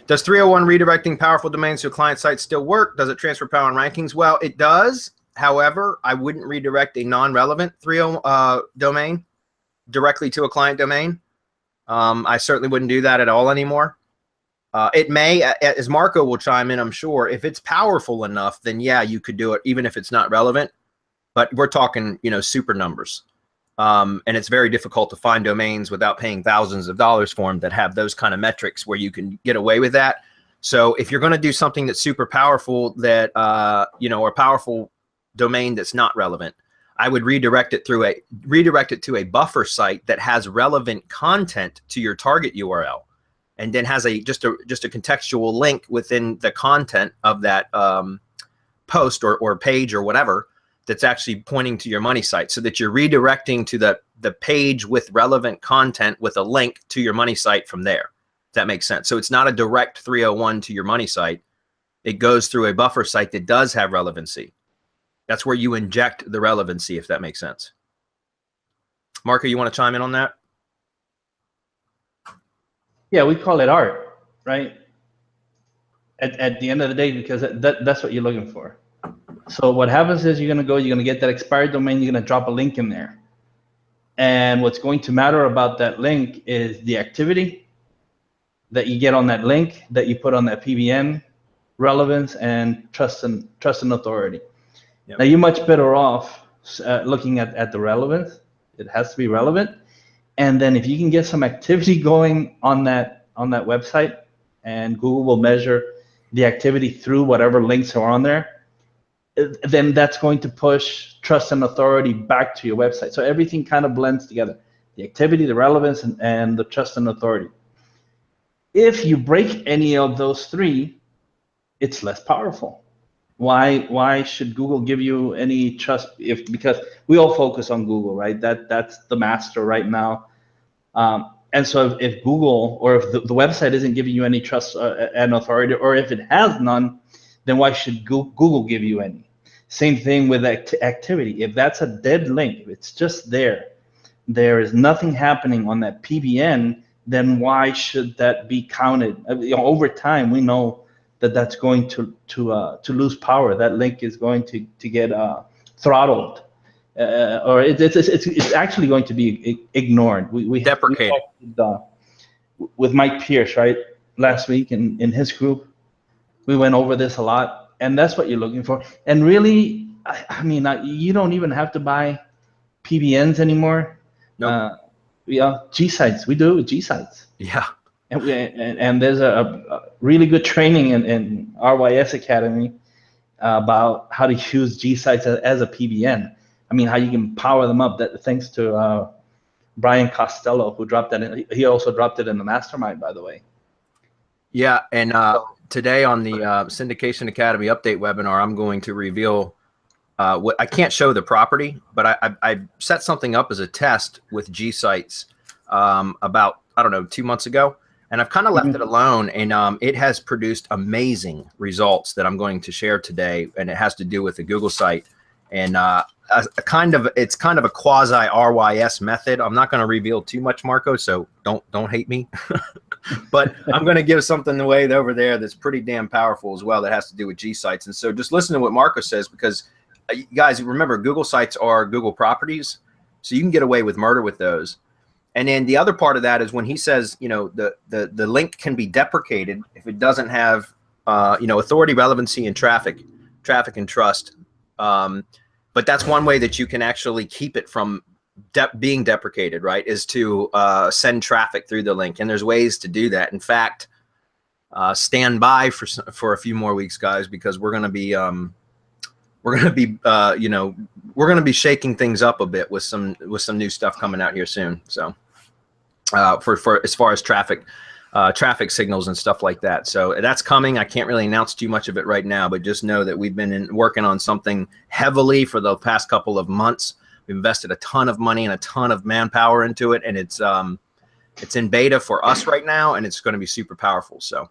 Does 301 redirecting powerful domains to a client site still work? Does it transfer power and rankings? Well, it does. However, I wouldn't redirect a non-relevant 301 domain directly to a client domain. I certainly wouldn't do that at all anymore. It may, as Marco will chime in, I'm sure, if it's powerful enough, then yeah, you could do it even if it's not relevant. But we're talking, super numbers. And it's very difficult to find domains without paying thousands of dollars for them that have those kind of metrics where you can get away with that. So if you're going to do something that's super powerful, that, a powerful domain that's not relevant, I would redirect it to a buffer site that has relevant content to your target URL, and then has just a contextual link within the content of that post or page or whatever that's actually pointing to your money site, so that you're redirecting to the page with relevant content with a link to your money site from there. If that makes sense. So it's not a direct 301 to your money site. It goes through a buffer site that does have relevancy. That's where you inject the relevancy, if that makes sense. Marco, you want to chime in on that? Yeah, we call it art, right? At the end of the day, because that's what you're looking for. So what happens is you're going to get that expired domain, you're going to drop a link in there. And what's going to matter about that link is the activity that you get on that link, that you put on that PBN, relevance, and trust and authority. Yep. Now, you're much better off looking at the relevance. It has to be relevant. And then if you can get some activity going on that website, and Google will measure the activity through whatever links are on there, then that's going to push trust and authority back to your website. So everything kind of blends together: the activity, the relevance, and the trust and authority. If you break any of those three, it's less powerful. Why should Google give you any trust? Because we all focus on Google, right? That's the master right now. And so if Google, or if the website isn't giving you any trust and authority, or if it has none, then why should Google give you any? Same thing with activity. If that's a dead link, if it's just there is nothing happening on that PBN, then why should that be counted? Over time, we know that that's going to lose power. That link is going to get throttled, or it's actually going to be ignored. We deprecated. With Mike Pierce, right, last week in his group, we went over this a lot. And that's what you're looking for. And really, I mean, you don't even have to buy PBNs anymore. Nope. G sites. We do it with G sites. Yeah. And there's a really good training in RYS Academy about how to use G sites as a PBN. I mean, how you can power them up. That thanks to Brian Costello, who dropped that in. He also dropped it in the mastermind, by the way. Yeah, and today on the Syndication Academy update webinar, I'm going to reveal what I can't show the property, but I set something up as a test with G sites about, I don't know, 2 months ago, and I've kind of left it alone, and it has produced amazing results that I'm going to share today, and it has to do with the Google site, and it's kind of a quasi RYS method. I'm not going to reveal too much, Marco, so don't hate me. But I'm going to give something away over there that's pretty damn powerful as well, that has to do with G sites. And so just listen to what Marco says, because you guys remember, Google sites are Google properties, so you can get away with murder with those. And then the other part of that is when he says, the link can be deprecated if it doesn't have, authority, relevancy, and traffic and trust. But that's one way that you can actually keep it from being deprecated, right, is to send traffic through the link. And there's ways to do that. In fact, stand by for a few more weeks, guys, because we're going to be shaking things up a bit with some new stuff coming out here soon. So for as far as traffic signals and stuff like that. So that's coming. I can't really announce too much of it right now, but just know that we've been working on something heavily for the past couple of months. We've invested a ton of money and a ton of manpower into it, and it's in beta for us right now, and it's going to be super powerful. So